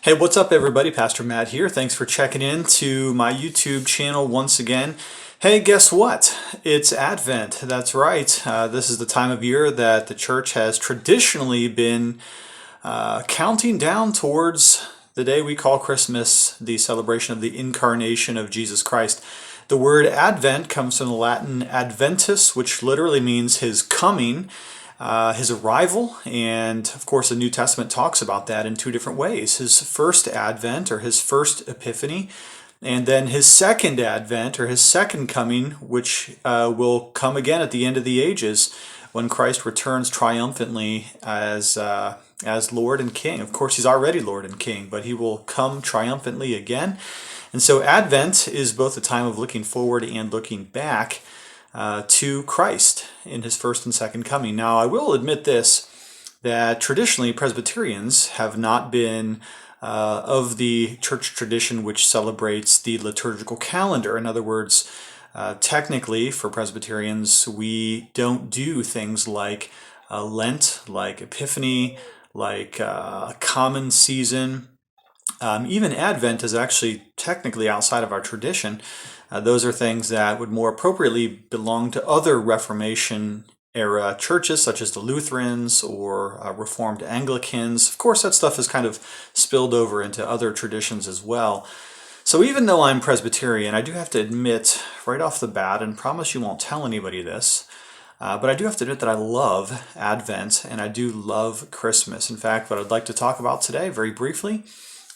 Hey, what's up everybody? Pastor Matt here. Thanks for checking in to my YouTube channel once again. Hey, guess what? It's Advent. That's right. This is the time of year that the church has traditionally been counting down towards the day we call Christmas, the celebration of the incarnation of Jesus Christ. The word Advent comes from the Latin adventus, which literally means his coming. His arrival, and of course the New Testament talks about that in two different ways. His first advent, or his first epiphany, and then his second advent, or his second coming, which will come again at the end of the ages when Christ returns triumphantly as Lord and King. Of course, he's already Lord and King, but he will come triumphantly again. And so Advent is both a time of looking forward and looking back to Christ in his first and second coming. Now, I will admit this, that traditionally Presbyterians have not been of the church tradition which celebrates the liturgical calendar. In other words, technically for Presbyterians, we don't do things like Lent, like Epiphany, like common season. Even Advent is actually technically outside of our tradition. Those are things that would more appropriately belong to other Reformation era churches, such as the Lutherans or Reformed Anglicans. Of course, that stuff has kind of spilled over into other traditions as well. So even though I'm Presbyterian, I do have to admit right off the bat, and promise you won't tell anybody this, but I do have to admit that I love Advent and I do love Christmas. In fact, what I'd like to talk about today, very briefly,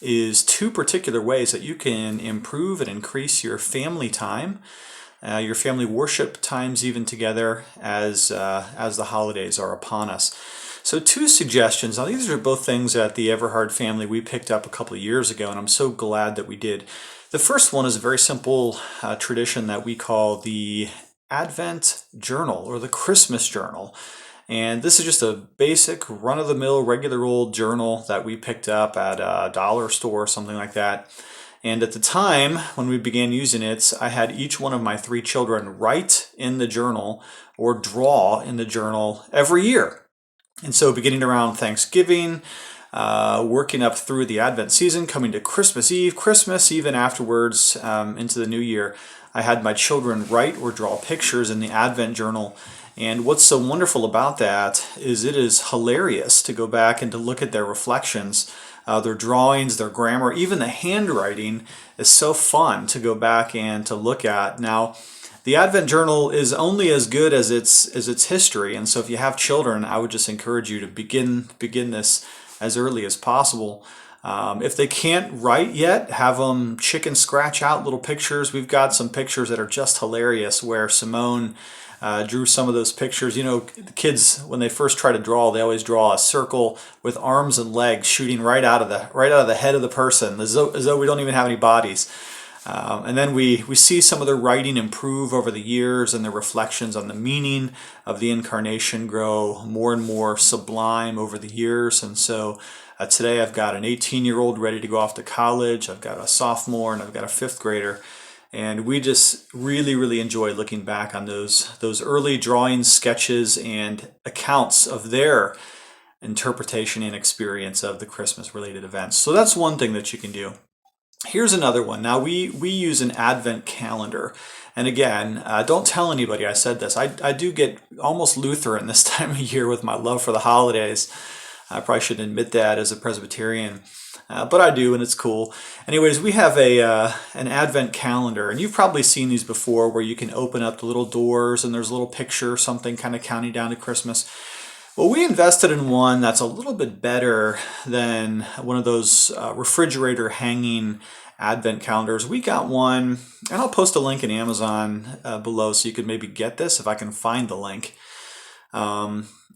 is two particular ways that you can improve and increase your family time, your family worship times even together as the holidays are upon us. So two suggestions. Now these are both things that the Everhard family we picked up a couple of years ago, and I'm so glad that we did. The first one is a very simple tradition that we call the Advent Journal or the Christmas Journal. And this is just a basic run-of-the-mill regular old journal that we picked up at a dollar store or something like that. And at the time when we began using it, I had each one of my three children write in the journal or draw in the journal every year. And so beginning around Thanksgiving, working up through the Advent season, coming to Christmas Eve, Christmas, even afterwards into the new year, I had my children write or draw pictures in the Advent journal. And what's so wonderful about that is it is hilarious to go back and to look at their reflections, their drawings, their grammar, even the handwriting is so fun to go back and to look at. Now, the Advent Journal is only as good as its history, and so if you have children, I would just encourage you to begin this as early as possible. If they can't write yet, have them chicken scratch out little pictures. We've got some pictures that are just hilarious where Simone drew some of those pictures. You know, the kids, when they first try to draw, they always draw a circle with arms and legs shooting right out of the head of the person, as though we don't even have any bodies. And then we see some of their writing improve over the years, and their reflections on the meaning of the incarnation grow more and more sublime over the years. And so today I've got an 18-year-old ready to go off to college. I've got a sophomore and I've got a fifth grader. And we just really, really enjoy looking back on those early drawings, sketches, and accounts of their interpretation and experience of the Christmas-related events. So that's one thing that you can do. Here's another one. Now, we use an Advent calendar. And again, don't tell anybody I said this. I do get almost Lutheran this time of year with my love for the holidays. I probably shouldn't admit that as a Presbyterian. But I do, and it's cool. Anyways, we have an Advent calendar, and you've probably seen these before where you can open up the little doors and there's a little picture, something kind of counting down to Christmas. Well, we invested in one that's a little bit better than one of those refrigerator hanging Advent calendars. We got one, and I'll post a link in Amazon below so you could maybe get this if I can find the link.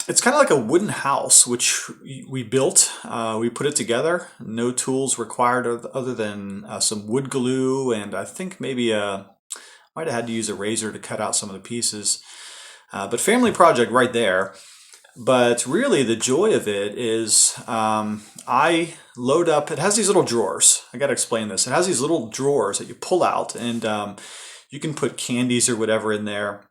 It's kind of like a wooden house, which we built. We put it together. No tools required other than some wood glue, and I think maybe might have had to use a razor to cut out some of the pieces. But family project right there. But really the joy of it is I load up, it has these little drawers. I got to explain this. It has these little drawers that you pull out, and you can put candies or whatever in there.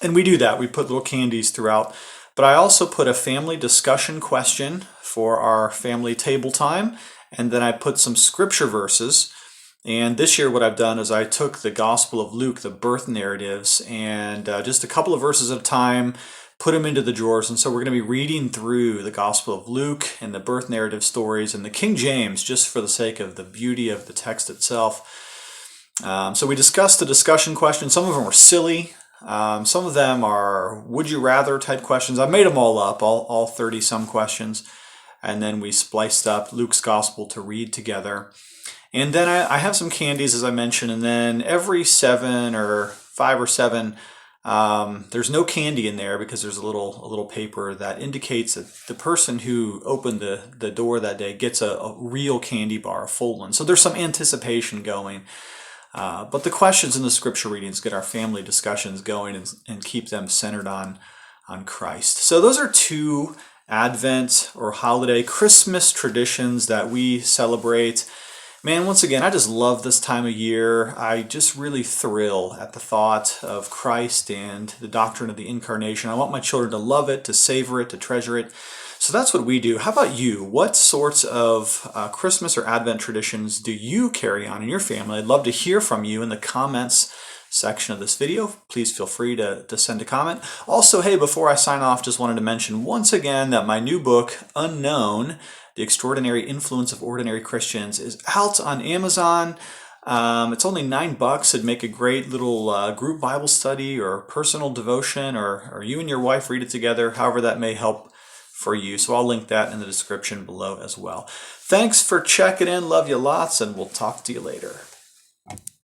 And we do that. We put little candies throughout. But I also put a family discussion question for our family table time. and then I put some scripture verses. And this year what I've done is I took the Gospel of Luke, the birth narratives, and just a couple of verses at a time, put them into the drawers. And so we're going to be reading through the Gospel of Luke and the birth narrative stories and the King James, just for the sake of the beauty of the text itself. So we discussed the discussion questions. Some of them were silly. Some of them are would you rather type questions. I made them all up, all 30 some questions. And then we spliced up Luke's Gospel to read together. And then I have some candies, as I mentioned, and then every 7 or 5 or 7, there's no candy in there because there's a little paper that indicates that the person who opened the door that day gets a real candy bar, a full one. So there's some anticipation going. But the questions in the scripture readings get our family discussions going and keep them centered on Christ. So those are 2 Advent or holiday Christmas traditions that we celebrate. Man, once again, I just love this time of year. I just really thrill at the thought of Christ and the doctrine of the incarnation. I want my children to love it, to savor it, to treasure it. So that's what we do. How about you? What sorts of Christmas or Advent traditions do you carry on in your family? I'd love to hear from you in the comments section of this video. Please feel free to send a comment. Also, hey, before I sign off, just wanted to mention once again that my new book, Unknown, The Extraordinary Influence of Ordinary Christians, is out on Amazon. It's only $9. It'd make a great little group Bible study or personal devotion, or you and your wife read it together, however that may help for you. So I'll link that in the description below as well. Thanks for checking in. Love you lots, and we'll talk to you later.